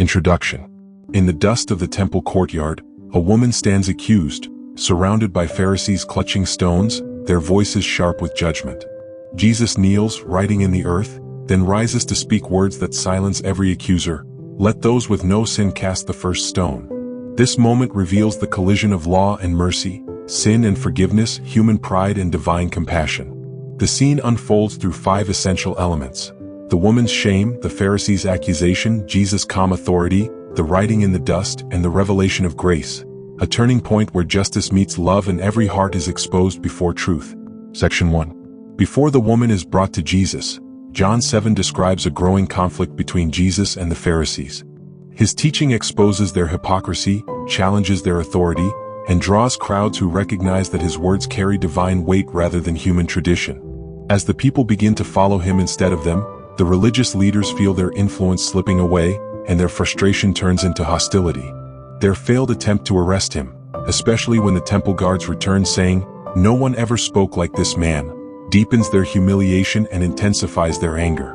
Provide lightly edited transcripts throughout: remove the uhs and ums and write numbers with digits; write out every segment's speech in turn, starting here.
Introduction. In the dust of the temple courtyard, a woman stands accused, surrounded by Pharisees clutching stones, their voices sharp with judgment. Jesus kneels, writing in the earth, then rises to speak words that silence every accuser. Let those with no sin cast the first stone. This moment reveals the collision of law and mercy, sin and forgiveness, human pride and divine compassion. The scene unfolds through 5 essential elements: the woman's shame, the Pharisees' accusation, Jesus' calm authority, the writing in the dust, and the revelation of grace, a turning point where justice meets love and every heart is exposed before truth. Section 1. Before the woman is brought to Jesus, John 7 describes a growing conflict between Jesus and the Pharisees. His teaching exposes their hypocrisy, challenges their authority, and draws crowds who recognize that his words carry divine weight rather than human tradition. As the people begin to follow him instead of them, the religious leaders feel their influence slipping away, and their frustration turns into hostility. Their failed attempt to arrest him, especially when the temple guards return saying, "No one ever spoke like this man," deepens their humiliation and intensifies their anger.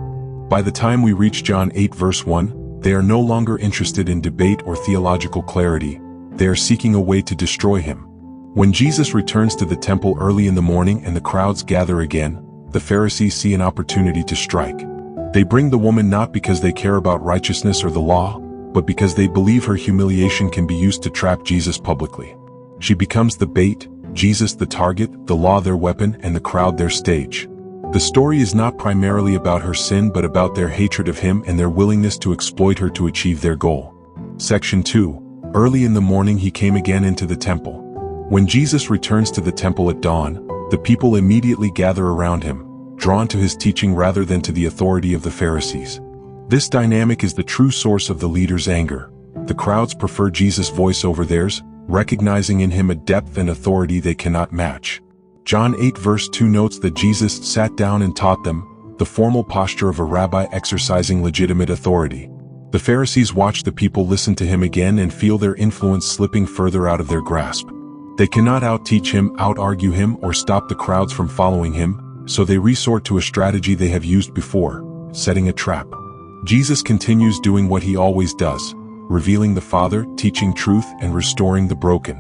By the time we reach John 8 verse 1, they are no longer interested in debate or theological clarity. They are seeking a way to destroy him. When Jesus returns to the temple early in the morning and the crowds gather again, the Pharisees see an opportunity to strike. They bring the woman not because they care about righteousness or the law, but because they believe her humiliation can be used to trap Jesus publicly. She becomes the bait, Jesus the target, the law their weapon, and the crowd their stage. The story is not primarily about her sin but about their hatred of him and their willingness to exploit her to achieve their goal. Section 2. Early in the morning he came again into the temple. When Jesus returns to the temple at dawn, the people immediately gather around him, drawn to his teaching rather than to the authority of the Pharisees. This dynamic is the true source of the leaders' anger. The crowds prefer Jesus' voice over theirs, recognizing in him a depth and authority they cannot match. John 8 verse 2 notes that Jesus sat down and taught them, the formal posture of a rabbi exercising legitimate authority. The Pharisees watch the people listen to him again and feel their influence slipping further out of their grasp. They cannot out-teach him, out-argue him, or stop the crowds from following him, so they resort to a strategy they have used before, setting a trap. Jesus continues doing what he always does, revealing the Father, teaching truth, and restoring the broken.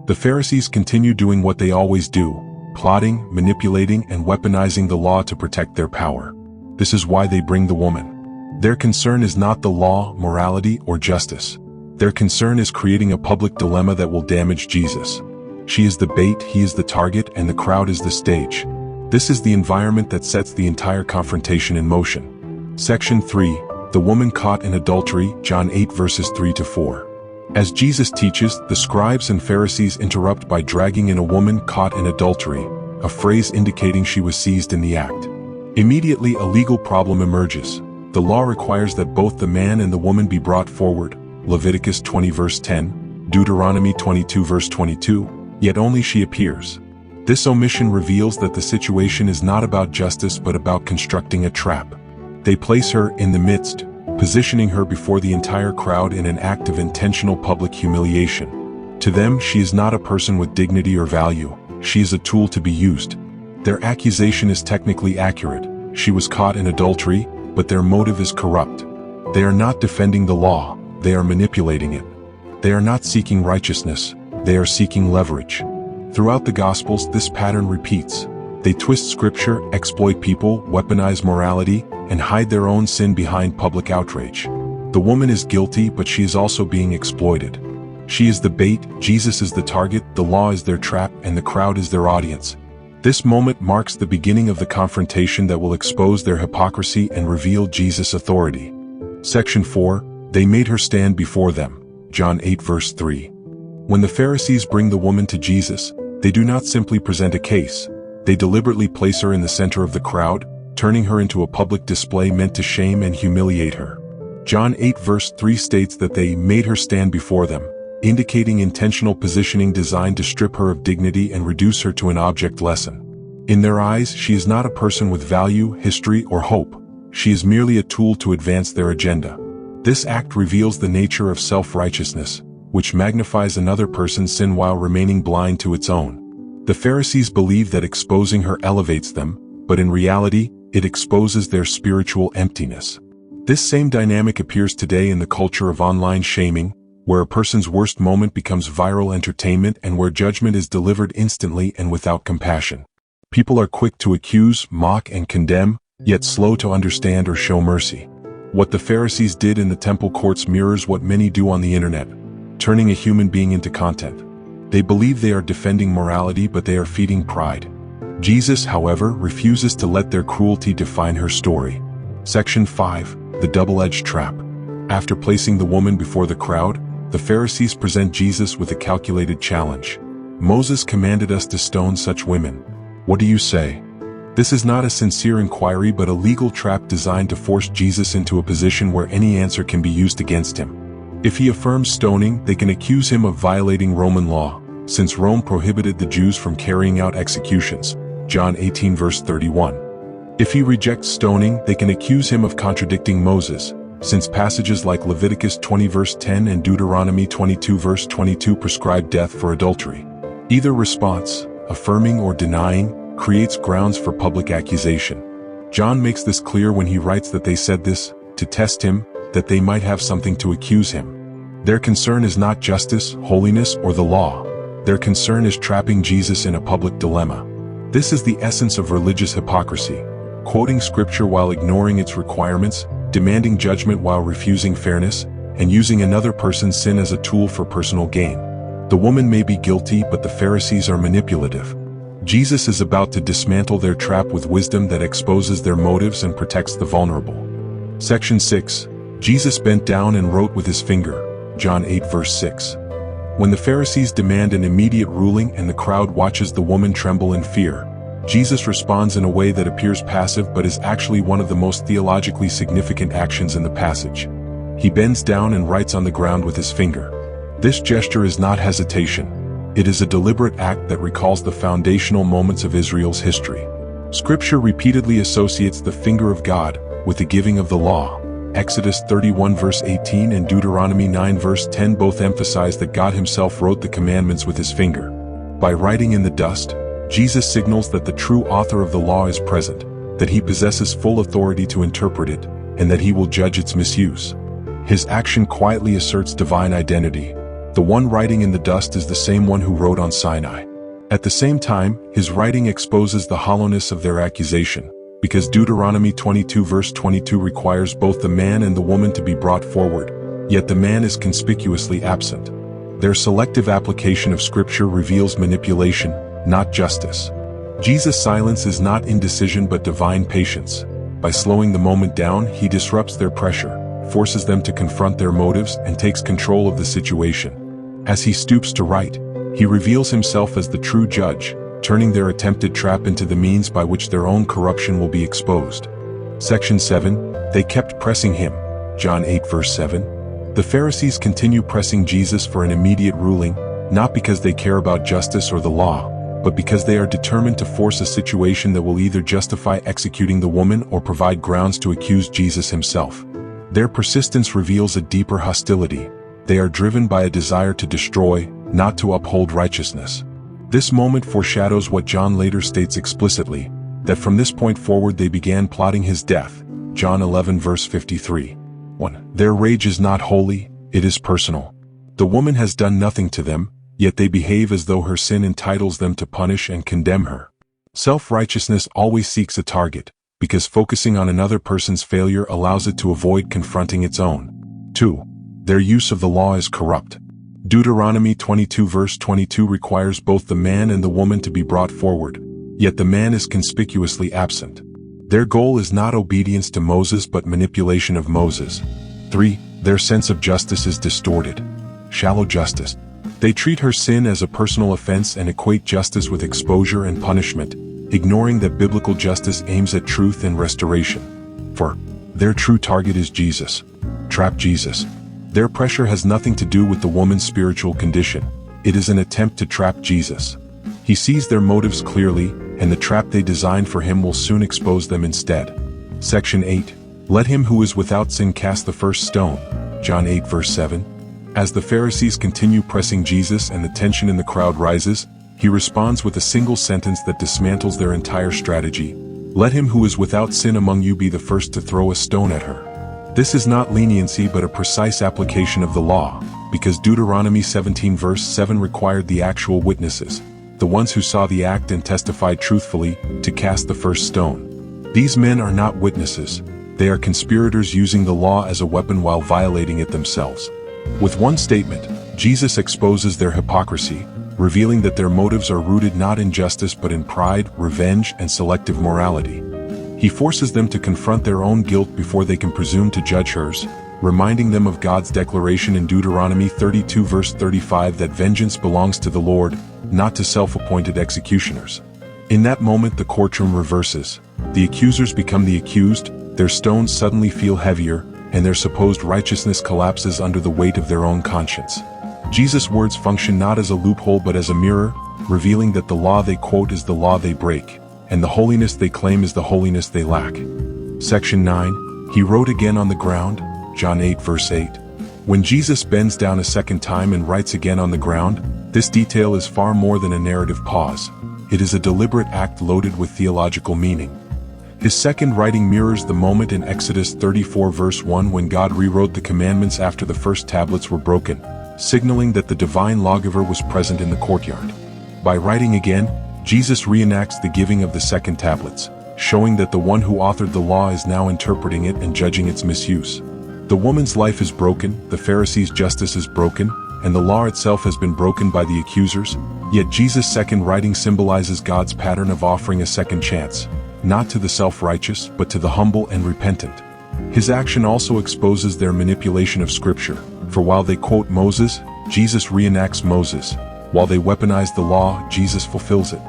The Pharisees continue doing what they always do, plotting, manipulating, and weaponizing the law to protect their power. This is why they bring the woman. Their concern is not the law, morality, or justice. Their concern is creating a public dilemma that will damage Jesus. She is the bait, he is the target, and the crowd is the stage. This is the environment that sets the entire confrontation in motion. Section 3. The woman caught in adultery, John 8 verses 3 to 4. As Jesus teaches, the scribes and Pharisees interrupt by dragging in a woman caught in adultery, a phrase indicating she was seized in the act. Immediately a legal problem emerges. The law requires that both the man and the woman be brought forward, Leviticus 20 verse 10, Deuteronomy 22 verse 22, yet only she appears. This omission reveals that the situation is not about justice but about constructing a trap. They place her in the midst, positioning her before the entire crowd in an act of intentional public humiliation. To them, she is not a person with dignity or value, she is a tool to be used. Their accusation is technically accurate, she was caught in adultery, but their motive is corrupt. They are not defending the law, they are manipulating it. They are not seeking righteousness, they are seeking leverage. Throughout the Gospels, this pattern repeats. They twist scripture, exploit people, weaponize morality, and hide their own sin behind public outrage. The woman is guilty, but she is also being exploited. She is the bait, Jesus is the target, the law is their trap, and the crowd is their audience. This moment marks the beginning of the confrontation that will expose their hypocrisy and reveal Jesus' authority. Section 4. They made her stand before them, John 8 verse 3. When the Pharisees bring the woman to Jesus, they do not simply present a case. They deliberately place her in the center of the crowd, turning her into a public display meant to shame and humiliate her. John 8 verse 3 states that they made her stand before them, indicating intentional positioning designed to strip her of dignity and reduce her to an object lesson. In their eyes, she is not a person with value, history, or hope. She is merely a tool to advance their agenda. This act reveals the nature of self-righteousness, which magnifies another person's sin while remaining blind to its own. The Pharisees believe that exposing her elevates them, but in reality, it exposes their spiritual emptiness. This same dynamic appears today in the culture of online shaming, where a person's worst moment becomes viral entertainment and where judgment is delivered instantly and without compassion. People are quick to accuse, mock, and condemn, yet slow to understand or show mercy. What the Pharisees did in the temple courts mirrors what many do on the internet, turning a human being into content. They believe they are defending morality, but they are feeding pride. Jesus, however, refuses to let their cruelty define her story. Section 5. The double-edged trap. After placing the woman before the crowd, the Pharisees present Jesus with a calculated challenge. Moses commanded us to stone such women. What do you say? This is not a sincere inquiry but a legal trap designed to force Jesus into a position where any answer can be used against him. If he affirms stoning, they can accuse him of violating Roman law, since Rome prohibited the Jews from carrying out executions. John 18 verse 31. If he rejects stoning, they can accuse him of contradicting Moses, since passages like Leviticus 20 verse 10 and Deuteronomy 22 verse 22 prescribe death for adultery. Either response, affirming or denying, creates grounds for public accusation. John makes this clear when he writes that they said this to test him, that they might have something to accuse him. Their concern is not justice, holiness, or the law. Their concern is trapping Jesus in a public dilemma. This is the essence of religious hypocrisy. Quoting scripture while ignoring its requirements, demanding judgment while refusing fairness, and using another person's sin as a tool for personal gain. The woman may be guilty, but the Pharisees are manipulative. Jesus is about to dismantle their trap with wisdom that exposes their motives and protects the vulnerable. Section 6. Jesus bent down and wrote with his finger. John 8 verse 6. When the Pharisees demand an immediate ruling and the crowd watches the woman tremble in fear, Jesus responds in a way that appears passive but is actually one of the most theologically significant actions in the passage. He bends down and writes on the ground with his finger. This gesture is not hesitation. It is a deliberate act that recalls the foundational moments of Israel's history. Scripture repeatedly associates the finger of God with the giving of the law. Exodus 31 verse 18 and Deuteronomy 9 verse 10 both emphasize that God himself wrote the commandments with his finger. By writing in the dust, Jesus signals that the true author of the law is present, that he possesses full authority to interpret it, and that he will judge its misuse. His action quietly asserts divine identity. The one writing in the dust is the same one who wrote on Sinai. At the same time, his writing exposes the hollowness of their accusation, because Deuteronomy 22 verse 22 requires both the man and the woman to be brought forward, yet the man is conspicuously absent. Their selective application of scripture reveals manipulation, not justice. Jesus' silence is not indecision but divine patience. By slowing the moment down, he disrupts their pressure, forces them to confront their motives, and takes control of the situation. As he stoops to write, he reveals himself as the true judge, turning their attempted trap into the means by which their own corruption will be exposed. Section 7. They kept pressing him. John 8 verse 7. The Pharisees continue pressing Jesus for an immediate ruling, not because they care about justice or the law, but because they are determined to force a situation that will either justify executing the woman or provide grounds to accuse Jesus himself. Their persistence reveals a deeper hostility. They are driven by a desire to destroy, not to uphold righteousness. This moment foreshadows what John later states explicitly, that from this point forward they began plotting his death. John 11 verse 53. 1. Their rage is not holy, it is personal. The woman has done nothing to them, yet they behave as though her sin entitles them to punish and condemn her. Self-righteousness always seeks a target, because focusing on another person's failure allows it to avoid confronting its own. 2. Their use of the law is corrupt. Deuteronomy 22 verse 22 requires both the man and the woman to be brought forward, yet the man is conspicuously absent. Their goal is not obedience to Moses but manipulation of Moses. 3. Their sense of justice is distorted. Shallow justice. They treat her sin as a personal offense and equate justice with exposure and punishment, ignoring that biblical justice aims at truth and restoration. 4. Their true target is Jesus. Trap Jesus. Their pressure has nothing to do with the woman's spiritual condition. It is an attempt to trap Jesus. He sees their motives clearly, and the trap they designed for him will soon expose them instead. Section 8. Let him who is without sin cast the first stone. John 8 verse 7. As the Pharisees continue pressing Jesus and the tension in the crowd rises, he responds with a single sentence that dismantles their entire strategy. Let him who is without sin among you be the first to throw a stone at her. This is not leniency but a precise application of the law, because Deuteronomy 17 verse 7 required the actual witnesses, the ones who saw the act and testified truthfully, to cast the first stone. These men are not witnesses, they are conspirators using the law as a weapon while violating it themselves. With one statement, Jesus exposes their hypocrisy, revealing that their motives are rooted not in justice but in pride, revenge, and selective morality. He forces them to confront their own guilt before they can presume to judge hers, reminding them of God's declaration in Deuteronomy 32 verse 35 that vengeance belongs to the Lord, not to self-appointed executioners. In that moment the courtroom reverses. The accusers become the accused, their stones suddenly feel heavier, and their supposed righteousness collapses under the weight of their own conscience. Jesus' words function not as a loophole but as a mirror, revealing that the law they quote is the law they break, and the holiness they claim is the holiness they lack. Section 9, He wrote again on the ground, John 8 verse 8. When Jesus bends down a second time and writes again on the ground, this detail is far more than a narrative pause. It is a deliberate act loaded with theological meaning. His second writing mirrors the moment in Exodus 34 verse 1 when God rewrote the commandments after the first tablets were broken, signaling that the divine lawgiver was present in the courtyard. By writing again, Jesus reenacts the giving of the second tablets, showing that the one who authored the law is now interpreting it and judging its misuse. The woman's life is broken, the Pharisees' justice is broken, and the law itself has been broken by the accusers, yet Jesus' second writing symbolizes God's pattern of offering a second chance, not to the self-righteous but to the humble and repentant. His action also exposes their manipulation of Scripture, for while they quote Moses, Jesus reenacts Moses. While they weaponize the law, Jesus fulfills it.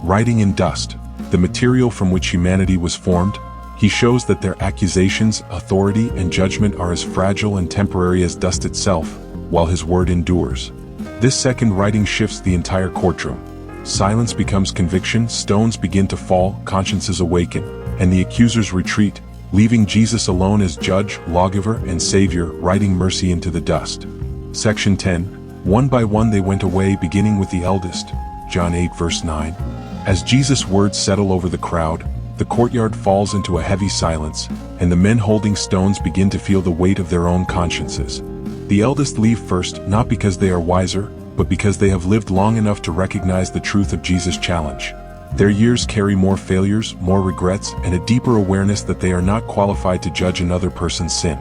Writing in dust, the material from which humanity was formed, he shows that their accusations, authority, and judgment are as fragile and temporary as dust itself, while his word endures. This second writing shifts the entire courtroom. Silence becomes conviction, stones begin to fall, consciences awaken, and the accusers retreat, leaving Jesus alone as judge, lawgiver, and savior, writing mercy into the dust. Section 10, One by one they went away, beginning with the eldest, John 8 verse 9. As Jesus' words settle over the crowd, the courtyard falls into a heavy silence, and the men holding stones begin to feel the weight of their own consciences. The eldest leave first, not because they are wiser, but because they have lived long enough to recognize the truth of Jesus' challenge. Their years carry more failures, more regrets, and a deeper awareness that they are not qualified to judge another person's sin.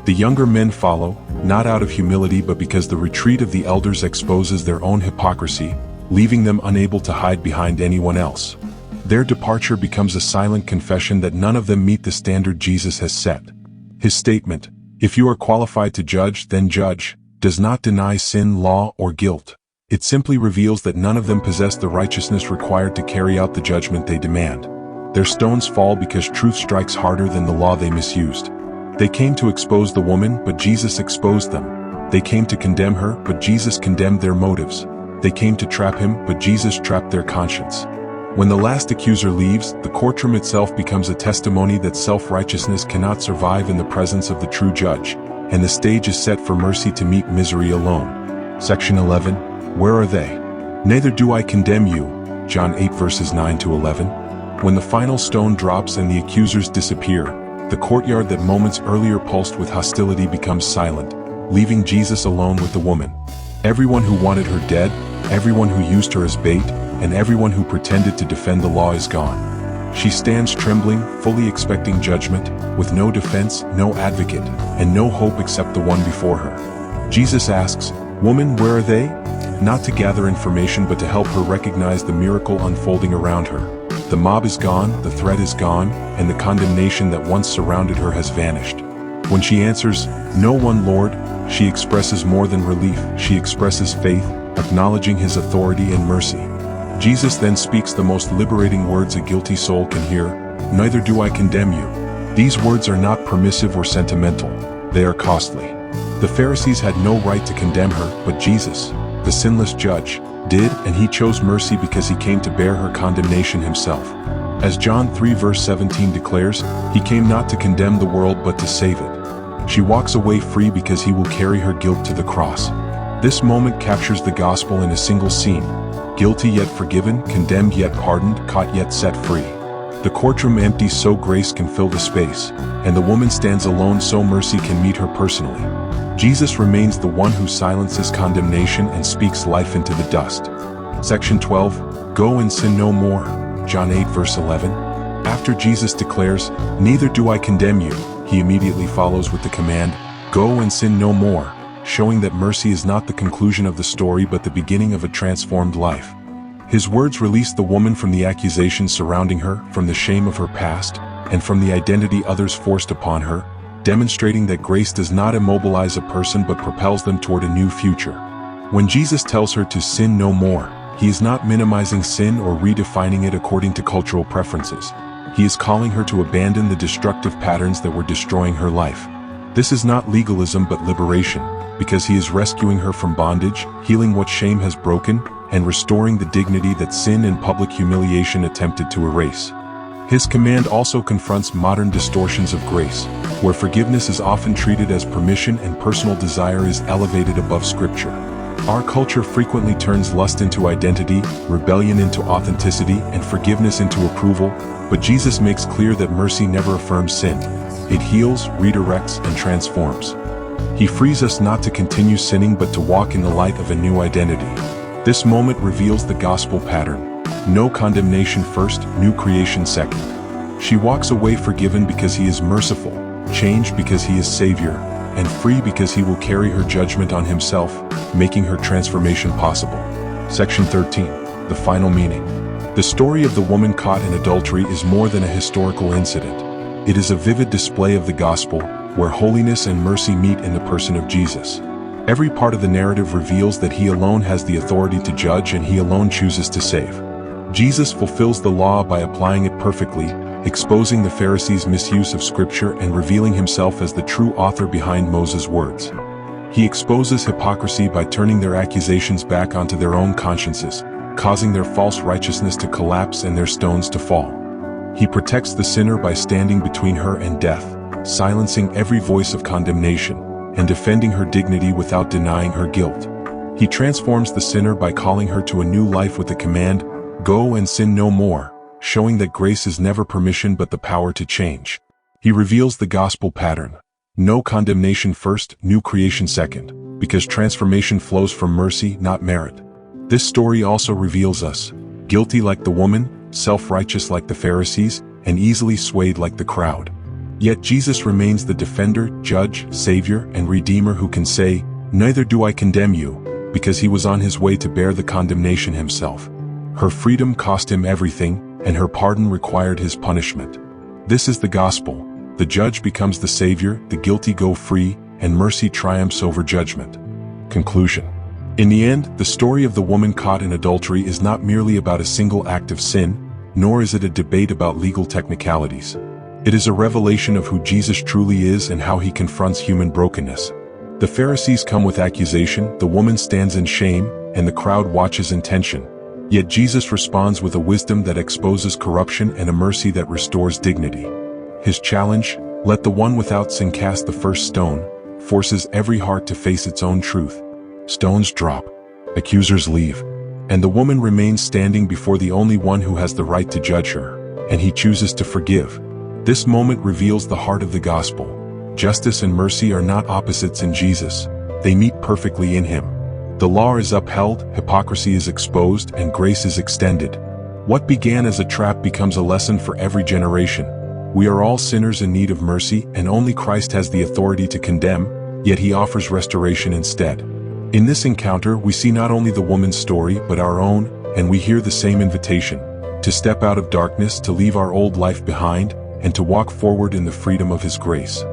The younger men follow, not out of humility but because the retreat of the elders exposes their own hypocrisy, leaving them unable to hide behind anyone else. Their departure becomes a silent confession that none of them meet the standard Jesus has set. His statement, "If you are qualified to judge, then judge," does not deny sin, law, or guilt. It simply reveals that none of them possess the righteousness required to carry out the judgment they demand. Their stones fall because truth strikes harder than the law they misused. They came to expose the woman, but Jesus exposed them. They came to condemn her, but Jesus condemned their motives. They came to trap him, but Jesus trapped their conscience. When the last accuser leaves, the courtroom itself becomes a testimony that self-righteousness cannot survive in the presence of the true judge, and the stage is set for mercy to meet misery alone. Section 11, Where are they? Neither do I condemn you, John 8 verses 9 to 11. When the final stone drops and the accusers disappear, the courtyard that moments earlier pulsed with hostility becomes silent, leaving Jesus alone with the woman. Everyone who wanted her dead, everyone who used her as bait, and everyone who pretended to defend the law is gone. She stands trembling, fully expecting judgment, with no defense, no advocate, and no hope except the one before her. Jesus asks, "Woman, where are they?" Not to gather information but to help her recognize the miracle unfolding around her. The mob is gone, the threat is gone, and the condemnation that once surrounded her has vanished. When she answers, "No one, Lord," she expresses more than relief, she expresses faith, acknowledging his authority and mercy. Jesus then speaks the most liberating words a guilty soul can hear, "Neither do I condemn you." These words are not permissive or sentimental, they are costly. The Pharisees had no right to condemn her, but Jesus, the sinless judge, did, and he chose mercy because he came to bear her condemnation himself. As John 3 verse 17 declares, he came not to condemn the world but to save it. She walks away free because he will carry her guilt to the cross. This moment captures the gospel in a single scene. Guilty yet forgiven, condemned yet pardoned, caught yet set free. The courtroom empties so grace can fill the space, and the woman stands alone so mercy can meet her personally. Jesus remains the one who silences condemnation and speaks life into the dust. Section 12, Go and sin no more, John 8 verse 11. After Jesus declares, "Neither do I condemn you," he immediately follows with the command, "Go and sin no more," showing that mercy is not the conclusion of the story but the beginning of a transformed life. His words release the woman from the accusations surrounding her, from the shame of her past, and from the identity others forced upon her, demonstrating that grace does not immobilize a person but propels them toward a new future. When Jesus tells her to sin no more, he is not minimizing sin or redefining it according to cultural preferences. He is calling her to abandon the destructive patterns that were destroying her life. This is not legalism but liberation, because he is rescuing her from bondage, healing what shame has broken, and restoring the dignity that sin and public humiliation attempted to erase. His command also confronts modern distortions of grace, where forgiveness is often treated as permission and personal desire is elevated above Scripture. Our culture frequently turns lust into identity, rebellion into authenticity, and forgiveness into approval, but Jesus makes clear that mercy never affirms sin. It heals, redirects, and transforms. He frees us not to continue sinning but to walk in the light of a new identity. This moment reveals the gospel pattern. No condemnation first, new creation second. She walks away forgiven because he is merciful, changed because he is Savior, and free because he will carry her judgment on himself, making her transformation possible. Section 13. The final meaning. The story of the woman caught in adultery is more than a historical incident. It is a vivid display of the gospel, where holiness and mercy meet in the person of Jesus. Every part of the narrative reveals that he alone has the authority to judge and he alone chooses to save. Jesus fulfills the law by applying it perfectly, exposing the Pharisees' misuse of Scripture and revealing himself as the true author behind Moses' words. He exposes hypocrisy by turning their accusations back onto their own consciences, causing their false righteousness to collapse and their stones to fall. He protects the sinner by standing between her and death, silencing every voice of condemnation, and defending her dignity without denying her guilt. He transforms the sinner by calling her to a new life with the command, "Go and sin no more," showing that grace is never permission but the power to change. He reveals the gospel pattern. No condemnation first, new creation second, because transformation flows from mercy, not merit. This story also reveals us, guilty like the woman, self-righteous like the Pharisees, and easily swayed like the crowd. Yet Jesus remains the defender, judge, savior, and redeemer who can say, "Neither do I condemn you," because he was on his way to bear the condemnation himself. Her freedom cost him everything, and her pardon required his punishment. This is the gospel. The judge becomes the savior, the guilty go free, and mercy triumphs over judgment. Conclusion. In the end, the story of the woman caught in adultery is not merely about a single act of sin, nor is it a debate about legal technicalities. It is a revelation of who Jesus truly is and how he confronts human brokenness. The Pharisees come with accusation, the woman stands in shame, and the crowd watches in tension. Yet Jesus responds with a wisdom that exposes corruption and a mercy that restores dignity. His challenge, "Let the one without sin cast the first stone," forces every heart to face its own truth. Stones drop. Accusers leave. And the woman remains standing before the only one who has the right to judge her, and he chooses to forgive. This moment reveals the heart of the gospel. Justice and mercy are not opposites in Jesus. They meet perfectly in him. The law is upheld, hypocrisy is exposed, and grace is extended. What began as a trap becomes a lesson for every generation. We are all sinners in need of mercy, and only Christ has the authority to condemn, yet he offers restoration instead. In this encounter, we see not only the woman's story, but our own, and we hear the same invitation: to step out of darkness, to leave our old life behind, and to walk forward in the freedom of his grace.